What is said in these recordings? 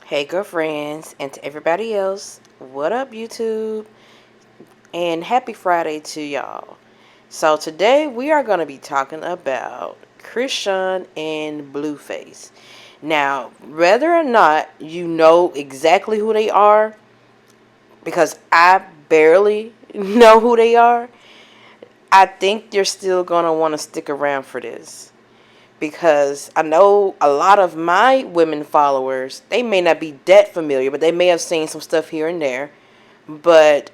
Hey girlfriends, and to everybody else, what up YouTube? And happy Friday to y'all. So today we are going to be talking about Chrisean and Blueface. Now, whether or not you know exactly who they are, because I barely know who they are, I think you're still going to want to stick around for this. Because I know a lot of my women followers, they may not be that familiar, but they may have seen some stuff here and there. But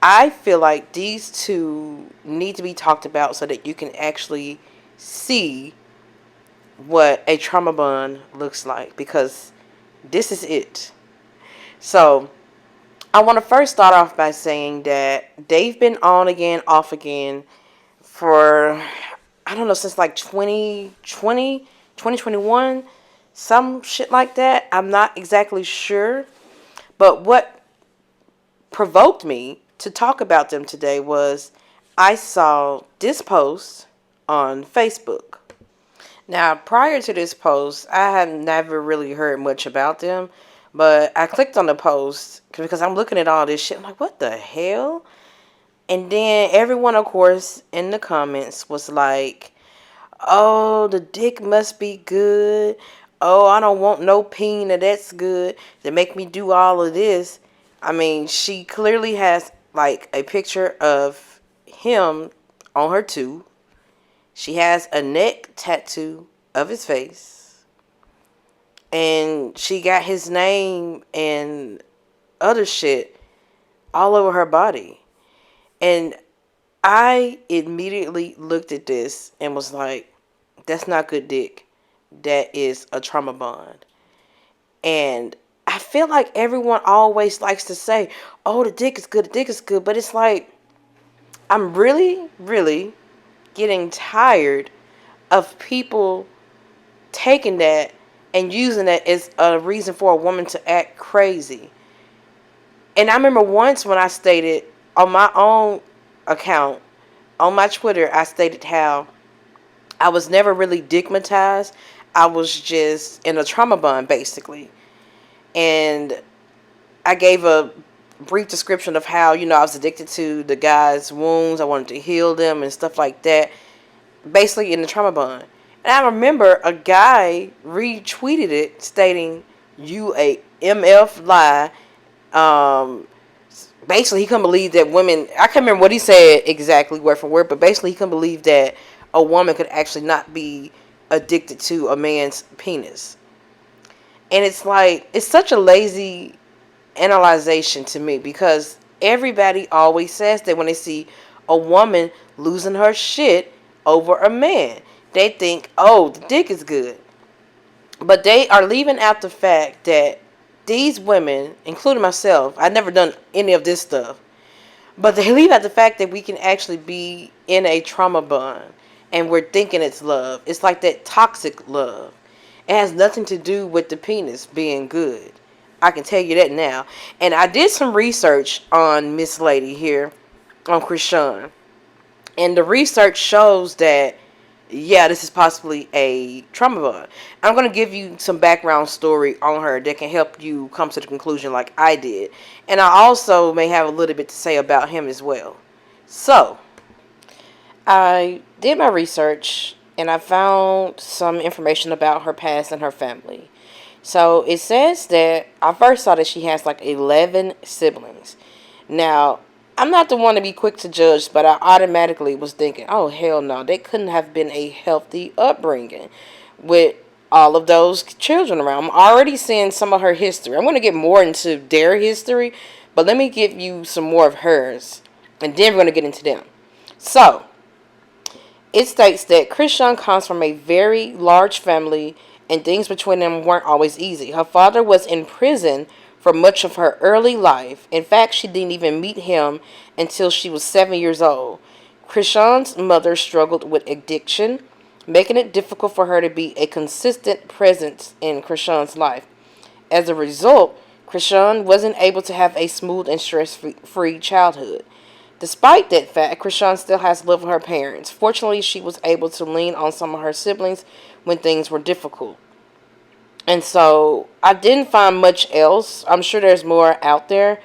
I feel like these two need to be talked about so that you can actually see what a trauma bond looks like, because this is it. So I want to first start off by saying that they've been on again, off again for, I don't know, since like 2020, 2021, some shit like that. I'm not exactly sure. But what provoked me to talk about them today was I saw this post on Facebook. Now, prior to this post, I had never really heard much about them, but I clicked on the post because I'm looking at all this shit. I'm like, what the hell? And then everyone, of course, in the comments was like, oh, the dick must be good. Oh, I don't want no penis. That's good. To make me do all of this. I mean, she clearly has like a picture of him on her too. She has a neck tattoo of his face. And she got his name and other shit all over her body. And I immediately looked at this and was like, that's not good dick. That is a trauma bond. And I feel like everyone always likes to say, oh, the dick is good, the dick is good. But it's like, I'm really, really getting tired of people taking that and using that as a reason for a woman to act crazy. And I remember once when I stated on my own account, on my Twitter, I stated how I was never really digmatized. I was just in a trauma bond, basically. And I gave a brief description of how, I was addicted to the guy's wounds. I wanted to heal them and stuff like that. Basically in the trauma bond. And I remember a guy retweeted it stating, you a MF lie. Basically, he couldn't believe that women, I can't remember what he said exactly word for word, but basically he couldn't believe that a woman could actually not be addicted to a man's penis. And it's like, it's such a lazy analyzation to me, because everybody always says that when they see a woman losing her shit over a man, they think, oh, the dick is good. But they are leaving out the fact that these women, including myself, I've never done any of this stuff, but they leave out the fact that we can actually be in a trauma bond and we're thinking it's love. It's like that toxic love. It has nothing to do with the penis being good. I can tell you that now. And I did some research on Miss Lady here, on Chrisean. And the research shows that, yeah, this is possibly a trauma bond. I'm going to give you some background story on her that can help you come to the conclusion like I did. And I also may have a little bit to say about him as well. So, I did my research and I found some information about her past and her family. So, it says that I first saw that she has like 11 siblings. Now, I'm not the one to be quick to judge, but I automatically was thinking, oh, hell no, they couldn't have been a healthy upbringing with all of those children around. I'm already seeing some of her history. I'm going to get more into their history, but let me give you some more of hers, and then we're going to get into them. So, it states that Chrisean comes from a very large family, and things between them weren't always easy. Her father was in prison for much of her early life. In fact, she didn't even meet him until she was 7 years old. Chrisean's mother struggled with addiction, making it difficult for her to be a consistent presence in Chrisean's life. As a result, Chrisean wasn't able to have a smooth and stress-free childhood. Despite that fact, Chrisean still has lived with her parents. Fortunately, she was able to lean on some of her siblings when things were difficult. And so I didn't find much else. I'm sure there's more out there.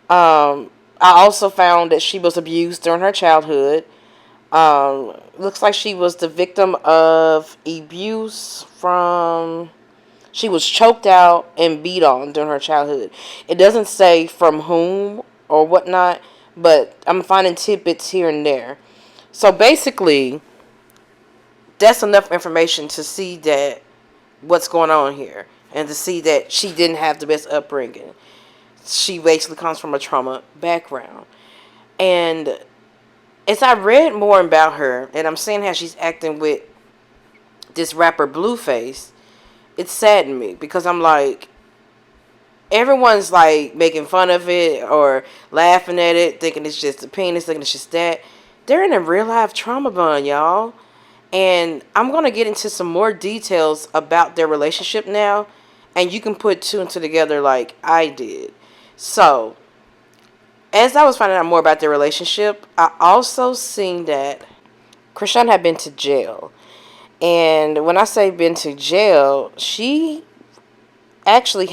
I also found that she was abused during her childhood. Looks like she was the victim of abuse from. She was choked out and beat on during her childhood. It doesn't say from whom or whatnot, but I'm finding tidbits here and there. So basically, that's enough information to see that what's going on here and to see that she didn't have the best upbringing. She basically comes from a trauma background. And as I read more about her, and I'm seeing how she's acting with this rapper Blueface, it saddened me because I'm like, everyone's like making fun of it or laughing at it, thinking it's just a penis, thinking it's just that. They're in a real life trauma bond, y'all. And I'm going to get into some more details about their relationship now. And you can put two and two together like I did. So, as I was finding out more about their relationship, I also seen that Chrisean had been to jail. And when I say been to jail, she actually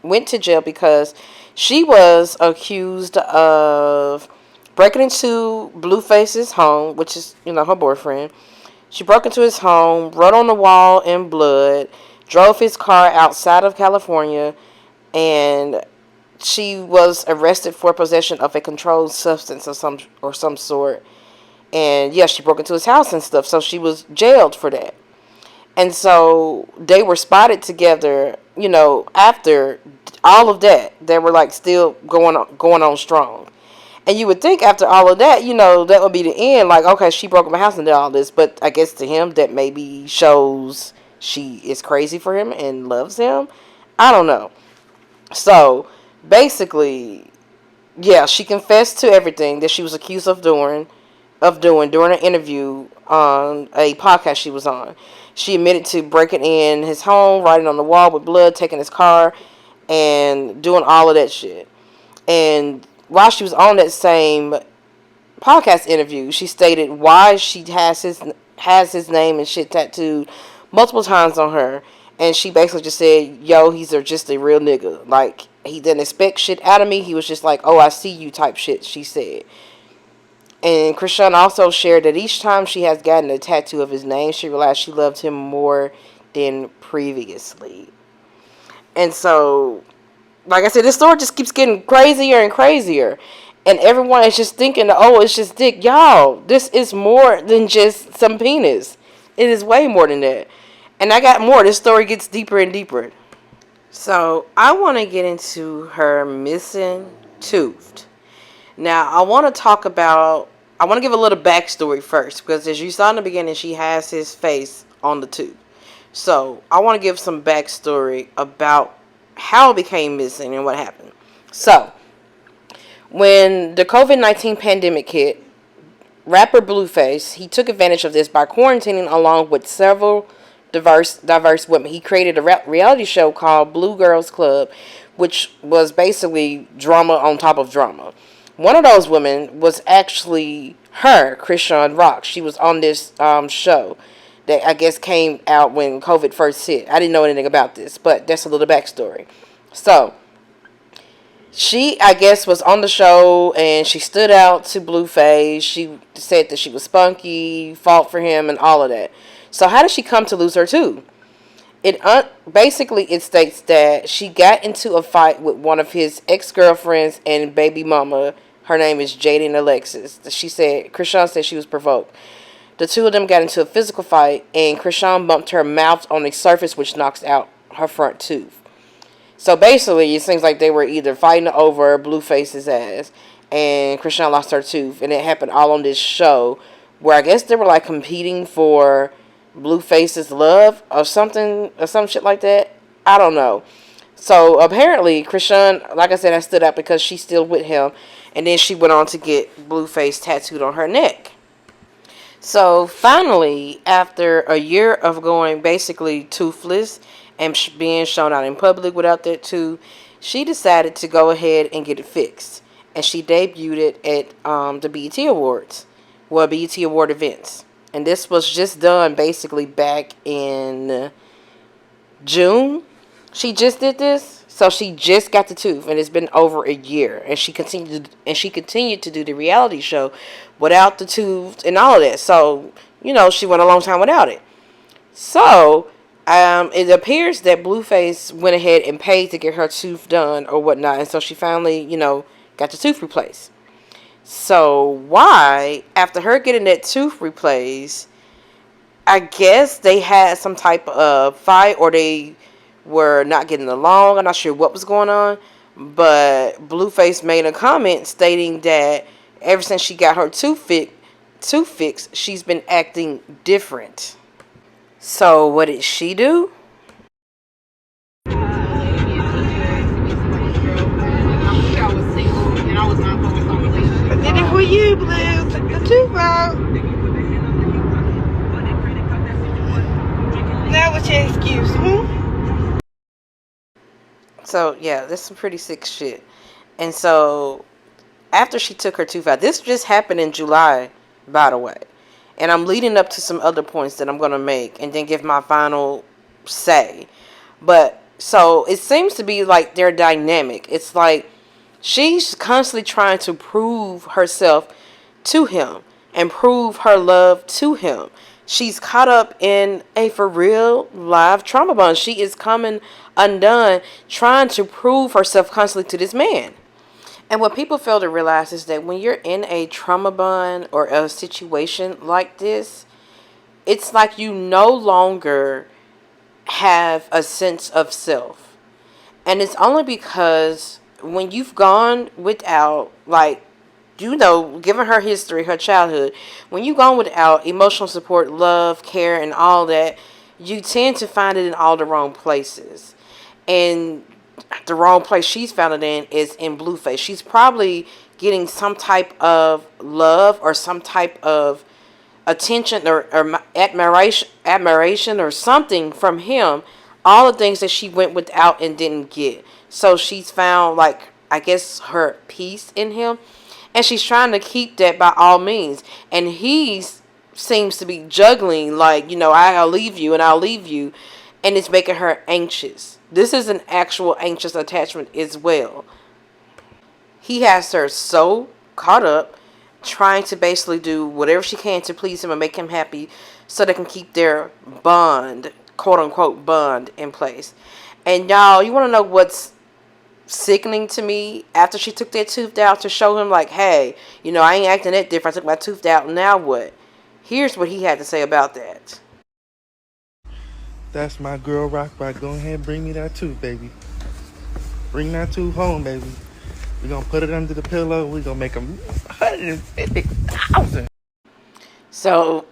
went to jail because she was accused of breaking into Blueface's home, which is, her boyfriend. She broke into his home, wrote on the wall in blood, drove his car outside of California, and she was arrested for possession of a controlled substance or some sort. And yes, she broke into his house and stuff, so she was jailed for that. And so they were spotted together, after all of that. They were like still going on strong. And you would think after all of that, that would be the end. Like, okay, she broke my house and did all this. But I guess to him, that maybe shows she is crazy for him and loves him. I don't know. So, basically, yeah, she confessed to everything that she was accused of doing during an interview on a podcast she was on. She admitted to breaking in his home, writing on the wall with blood, taking his car, and doing all of that shit. And while she was on that same podcast interview, she stated why she has his name and shit tattooed multiple times on her. And she basically just said, yo, he's just a real nigga. Like, he didn't expect shit out of me. He was just like, oh, I see you type shit, she said. And Chrisean also shared that each time she has gotten a tattoo of his name, she realized she loved him more than previously. And so, like I said, this story just keeps getting crazier and crazier. And everyone is just thinking, oh, it's just dick. Y'all, this is more than just some penis. It is way more than that. And I got more. This story gets deeper and deeper. So, I want to get into her missing tooth. Now, I want to give a little backstory first. Because as you saw in the beginning, she has his face on the tooth. So, I want to give some backstory about how it became missing and what happened. So, when the COVID-19 pandemic hit, rapper Blueface, he took advantage of this by quarantining along with several diverse women. He created a reality show called Blue Girls Club, which was basically drama on top of drama. One of those women was actually her, Chrisean Rock. She was on this show that I guess came out when COVID first hit. I didn't know anything about this, but that's a little backstory. So, she, I guess, was on the show and she stood out to Blueface. She said that she was spunky, fought for him, and all of that. So, how did she come to lose her too? Basically, it states that she got into a fight with one of his ex-girlfriends and baby mama. Her name is Jaden Alexis. Chrisean said she was provoked. The two of them got into a physical fight, and Chrisean bumped her mouth on a surface, which knocks out her front tooth. So basically, it seems like they were either fighting over Blueface's ass, and Chrisean lost her tooth, and it happened all on this show, where I guess they were like competing for Blueface's love or something, or some shit like that. I don't know. So apparently, Chrisean, like I said, I stood out because she's still with him, and then she went on to get Blueface tattooed on her neck. So finally, after a year of going basically toothless and being shown out in public without that tooth, she decided to go ahead and get it fixed. And she debuted it at the BET Awards, BET Award events. And this was just done basically back in June, she just did this. So she just got the tooth, and it's been over a year, and she continued to do the reality show without the tooth and all of that. So she went a long time without it. So it appears that Blueface went ahead and paid to get her tooth done or whatnot, and so she finally got the tooth replaced. So why, after her getting that tooth replaced, I guess they had some type of fight, or they were not getting along. I'm not sure what was going on, but Blueface made a comment stating that ever since she got her tooth fixed, she's been acting different. So what did she do? I did it for you, Blue. Took the tooth out. Now what's your excuse, So yeah, this is some pretty sick shit. And so after she took her tooth out, this just happened in July, by the way. And I'm leading up to some other points that I'm gonna make and then give my final say. But so it seems to be like their dynamic. It's like she's constantly trying to prove herself to him and prove her love to him. She's caught up in a for real live trauma bond. She is coming undone, trying to prove herself constantly to this man. And what people fail to realize is that when you're in a trauma bond or a situation like this, it's like you no longer have a sense of self. And it's only because when you've gone without, like, given her history, her childhood, when you've gone without emotional support, love, care, and all that, you tend to find it in all the wrong places. And the wrong place she's found it in is in Blueface. She's probably getting some type of love or some type of attention or admiration or something from him. All the things that she went without and didn't get. So she's found, like, I guess, her peace in him. And she's trying to keep that by all means. And he seems to be juggling, like, I'll leave you and I'll leave you. And it's making her anxious. This is an actual anxious attachment as well. He has her so caught up, trying to basically do whatever she can to please him and make him happy so they can keep their bond, quote unquote bond, in place. And y'all, you want to know what's sickening to me? After she took that tooth out to show him, like, hey, I ain't acting that different. I took my tooth out. Now what? Here's what he had to say about that. That's my girl rock by. Go ahead and bring me that tooth, baby. Bring that tooth home, baby. We're going to put it under the pillow. We're going to make them 150,000. So,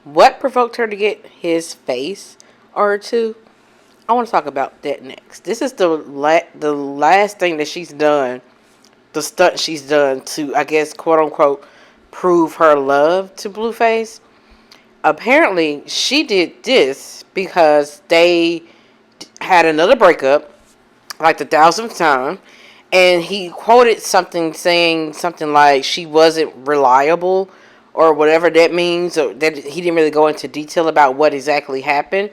what provoked her to get his face or her tooth? I want to talk about that next. This is the last thing that she's done, the stunt she's done to, I guess, quote unquote, prove her love to Blueface. Apparently, she did this because they had another breakup, like the 1,000th time, and he quoted something saying something like she wasn't reliable or whatever that means, or that he didn't really go into detail about what exactly happened.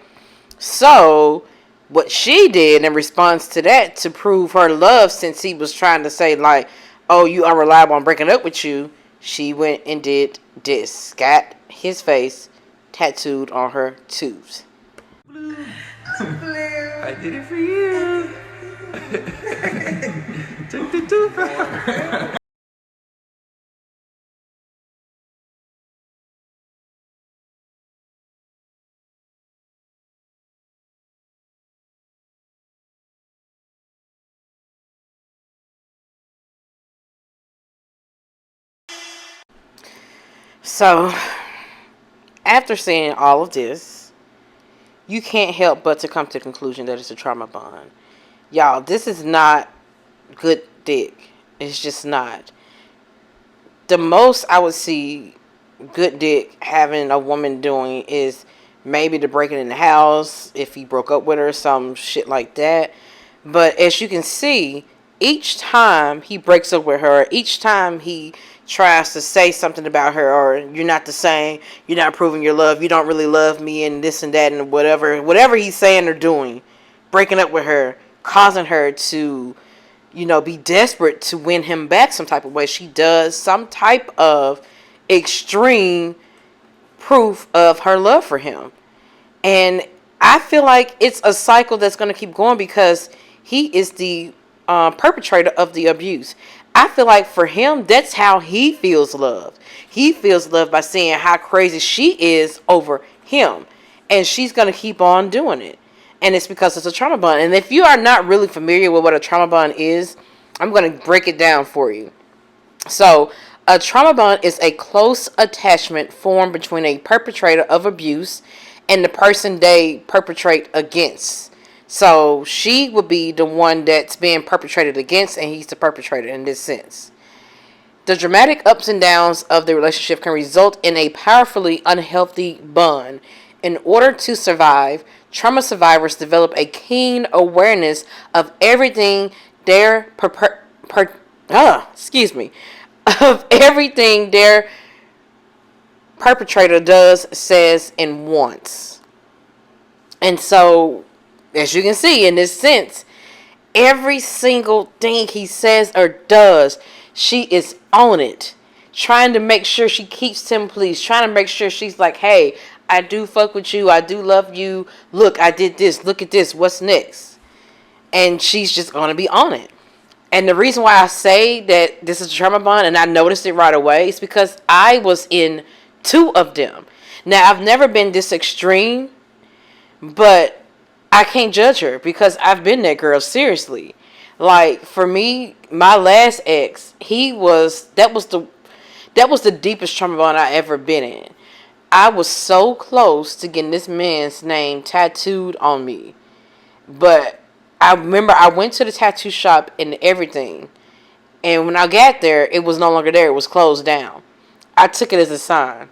So what she did in response to that, to prove her love, since he was trying to say, like, oh, you unreliable, I'm breaking up with you, she went and did this. Got his face tattooed on her tooth. Blue. I did it for you. Took the tooth out. So, after seeing all of this, you can't help but to come to the conclusion that it's a trauma bond. Y'all, this is not good dick. It's just not. The most I would see good dick having a woman doing is maybe to break it in the house if he broke up with her, some shit like that. But as you can see, each time he breaks up with her, each time he tries to say something about her, or you're not the same, you're not proving your love, you don't really love me, and this and that, and whatever he's saying or doing, breaking up with her, causing her to, be desperate to win him back some type of way. She does some type of extreme proof of her love for him. And I feel like it's a cycle that's going to keep going because he is the perpetrator of the abuse. I feel like for him, that's how he feels loved. He feels loved by seeing how crazy she is over him. And she's going to keep on doing it. And it's because it's a trauma bond. And if you are not really familiar with what a trauma bond is, I'm going to break it down for you. So, a trauma bond is a close attachment formed between a perpetrator of abuse and the person they perpetrate against. So, she would be the one that's being perpetrated against, and he's the perpetrator in this sense. The dramatic ups and downs of the relationship can result in a powerfully unhealthy bond. In order to survive, trauma survivors develop a keen awareness of everything their of everything their perpetrator does, says, and wants. And so, as you can see in this sense, every single thing he says or does, she is on it. Trying to make sure she keeps him pleased. Trying to make sure she's like, hey, I do fuck with you. I do love you. Look, I did this. Look at this. What's next? And she's just going to be on it. And the reason why I say that this is a trauma bond and I noticed it right away is because I was in 2 of them. Now, I've never been this extreme, but I can't judge her because I've been that girl, seriously. Like, for me, my last ex, that was the deepest trauma bond I ever been in. I was so close to getting this man's name tattooed on me. But I remember I went to the tattoo shop and everything. And when I got there, it was no longer there. It was closed down. I took it as a sign.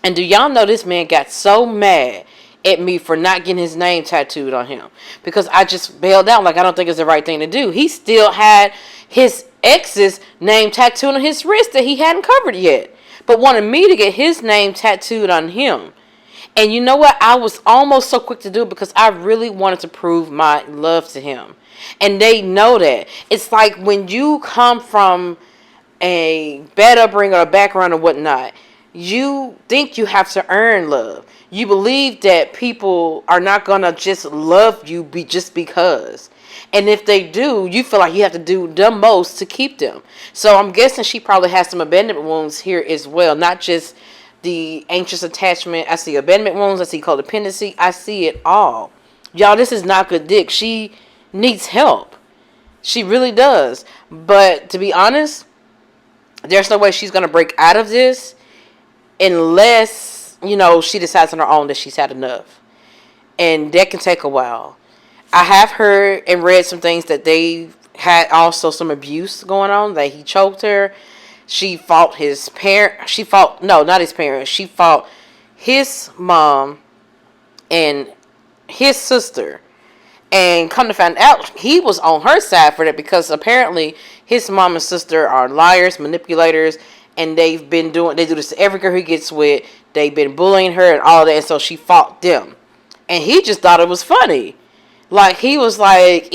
And do y'all know this man got so mad at me for not getting his name tattooed on him? Because I just bailed out like I don't think it's the right thing to do. He still had his ex's name tattooed on his wrist that he hadn't covered yet. But wanted me to get his name tattooed on him. And you know what? I was almost so quick to do it because I really wanted to prove my love to him. And they know that. It's like when you come from a bad upbringing or a background or whatnot, you think you have to earn love. You believe that people are not going to just love you just because. And if they do, you feel like you have to do the most to keep them. So I'm guessing she probably has some abandonment wounds here as well. Not just the anxious attachment. I see abandonment wounds. I see codependency. I see it all. Y'all, this is not good dick. She needs help. She really does. But to be honest, there's no way she's going to break out of this unless, she decides on her own that she's had enough. And that can take a while. I have heard and read some things that they had also some abuse going on, that he choked her. She fought his parent. Not his parents. She fought his mom and his sister. And come to find out, he was on her side for that because apparently his mom and sister are liars, manipulators, and they do this to every girl he gets with. They've been bullying her and all that, and so she fought them. And he just thought it was funny. Like, he was like,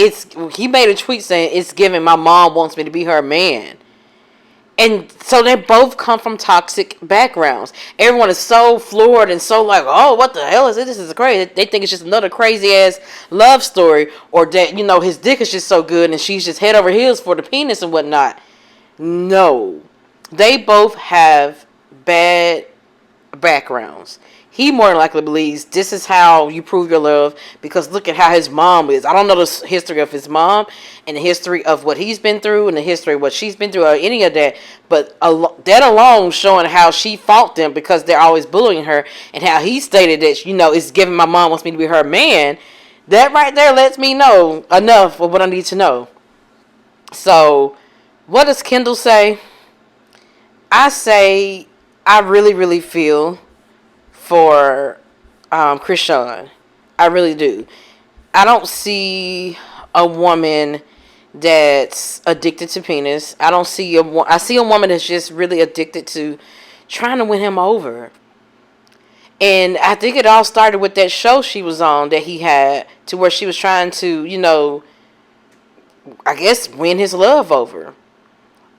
he made a tweet saying, it's giving my mom wants me to be her man. And so they both come from toxic backgrounds. Everyone is so floored and so like, oh, what the hell is it? This is crazy. They think it's just another crazy ass love story, or that, his dick is just so good and she's just head over heels for the penis and whatnot. No. They both have bad backgrounds. He more than likely believes this is how you prove your love because look at how his mom is. I don't know the history of his mom and the history of what he's been through and the history of what she's been through or any of that. But that alone showing how she fought them because they're always bullying her and how he stated that, it's giving my mom wants me to be her man. That right there lets me know enough of what I need to know. So, what does Kendall say? I say I really, really feel for Chrisean. I really do. I don't see a woman that's addicted to penis. I see a woman that's just really addicted to trying to win him over. And I think it all started with that show she was on that he had, to where she was trying to, I guess, win his love over.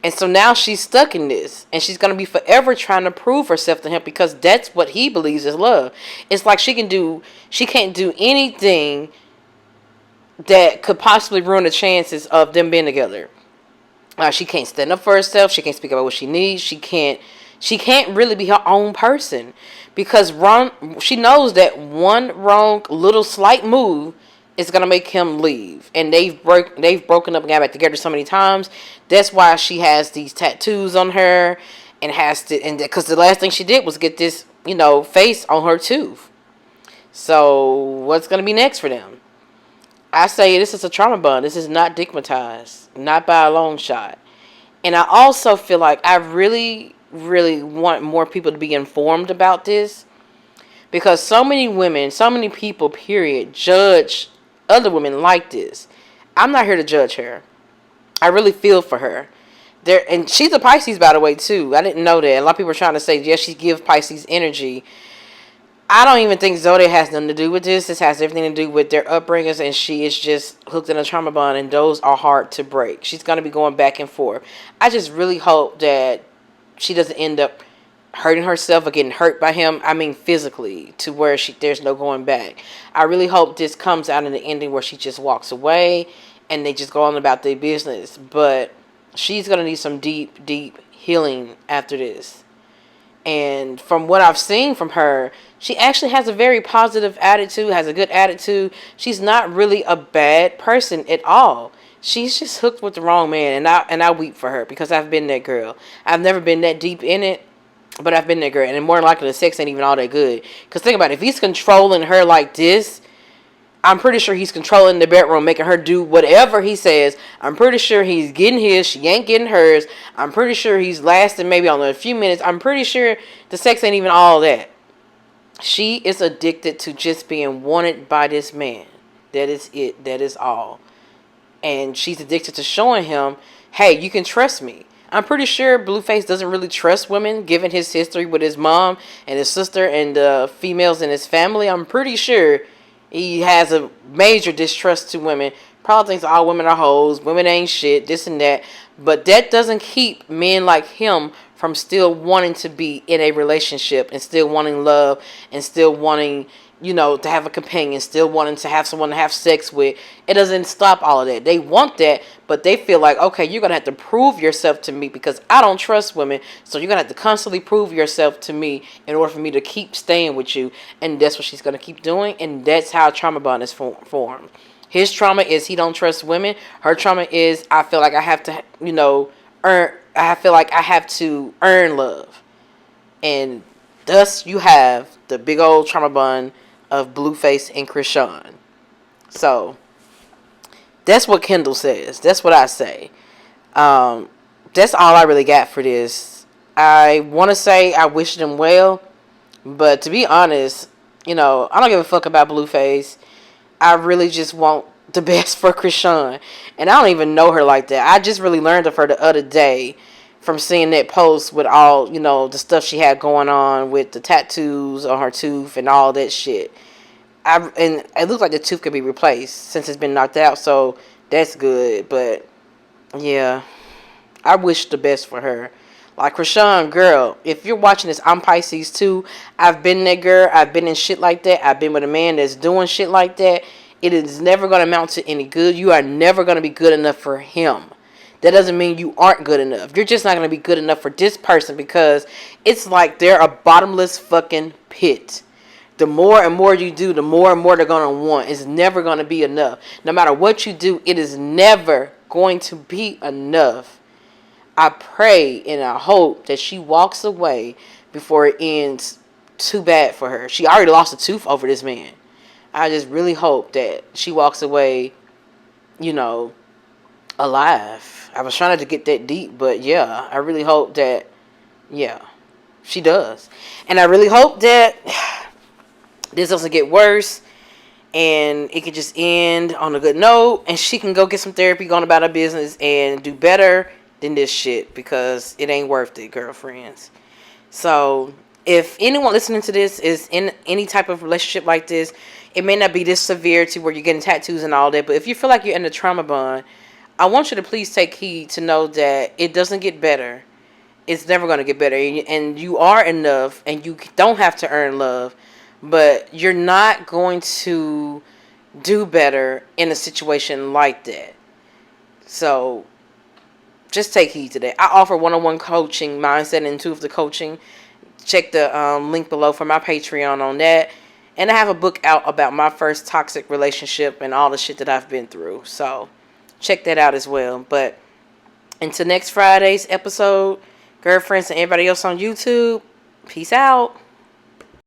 And so now she's stuck in this. And she's going to be forever trying to prove herself to him, because that's what he believes is love. It's like she can't do anything that could possibly ruin the chances of them being together. She can't stand up for herself. She can't speak about what she needs. She can't really be her own person, because she knows that one wrong little slight move is gonna make him leave. And they've broken up and got back together so many times. That's why she has these tattoos on her, and because the last thing she did was get this face on her tooth. So what's gonna be next for them? I say this is a trauma bond. This is not digmatized, not by a long shot. And I also feel like I really, really want more people to be informed about this, because so many women, so many people, period, judge other women like this. I'm not here to judge her. I really feel for her. And she's a Pisces, by the way, too. I didn't know that. A lot of people are trying to say, yeah, she gives Pisces energy. I don't even think Zodiac has nothing to do with this. This has everything to do with their upbringings, and she is just hooked in a trauma bond, and those are hard to break. She's going to be going back and forth. I just really hope that she doesn't end up hurting herself or getting hurt by him. I mean physically, to where there's no going back. I really hope this comes out in the ending where she just walks away and they just go on about their business. But she's going to need some deep, deep healing after this. And from what I've seen from her, she actually has a very positive attitude, has a good attitude. She's not really a bad person at all. She's just hooked with the wrong man, and I weep for her, because I've been that girl. I've never been that deep in it, but I've been that girl. And more than likely, the sex ain't even all that good. Because think about it, if he's controlling her like this, I'm pretty sure he's controlling the bedroom, making her do whatever he says. I'm pretty sure he's getting his, she ain't getting hers. I'm pretty sure he's lasting maybe only a few minutes. I'm pretty sure the sex ain't even all that. She is addicted to just being wanted by this man. That is it. That is all. And she's addicted to showing him, hey, you can trust me. I'm pretty sure Blueface doesn't really trust women, given his history with his mom and his sister and the females in his family. I'm pretty sure he has a major distrust to women. Probably thinks all women are hoes, women ain't shit, this and that. But that doesn't keep men like him from still wanting to be in a relationship, and still wanting love, and still wanting, to have a companion, still wanting to have someone to have sex with. It doesn't stop all of that. They want that, but they feel like, okay, you're going to have to prove yourself to me, because I don't trust women, so you're going to have to constantly prove yourself to me in order for me to keep staying with you. And that's what she's going to keep doing, and that's how trauma bond is formed. His trauma is he don't trust women. Her trauma is, I feel like I have to, I feel like I have to earn love. And thus you have the big old trauma bond of Blueface and Chrisean. So that's what Kendall says. That's what I say. That's all I really got for this. I want to say I wish them well, but to be honest, I don't give a fuck about Blueface. I really just want the best for Chrisean. And I don't even know her like that. I just really learned of her the other day from seeing that post with all, the stuff she had going on with the tattoos on her tooth and all that shit. And it looks like the tooth could be replaced since it's been knocked out, so that's good. But yeah, I wish the best for her. Like Chrisean, girl, if you're watching this, I'm Pisces too. I've been that girl. I've been in shit like that. I've been with a man that's doing shit like that. It is never going to amount to any good. You are never going to be good enough for him. That doesn't mean you aren't good enough. You're just not going to be good enough for this person, because it's like they're a bottomless fucking pit. The more and more you do, the more and more they're going to want. It's never going to be enough. No matter what you do, it is never going to be enough. I pray and I hope that she walks away before it ends too bad for her. She already lost a tooth over this man. I just really hope that she walks away, alive. I was trying to get that deep, but yeah, I really hope that, she does. And I really hope that this doesn't get worse, and it could just end on a good note, and she can go get some therapy, going about her business, and do better than this shit, because it ain't worth it, girlfriends. So if anyone listening to this is in any type of relationship like this, it may not be this severe to where you're getting tattoos and all that, but if you feel like you're in a trauma bond, I want you to please take heed to know that it doesn't get better. It's never going to get better, and you are enough, and you don't have to earn love, but you're not going to do better in a situation like that. So just take heed to that. I offer one-on-one coaching, mindset and intuitive coaching. Check the link below for my Patreon on that. And I have a book out about my first toxic relationship and all the shit that I've been through. So check that out as well. But until next Friday's episode, girlfriends and everybody else on YouTube, peace out.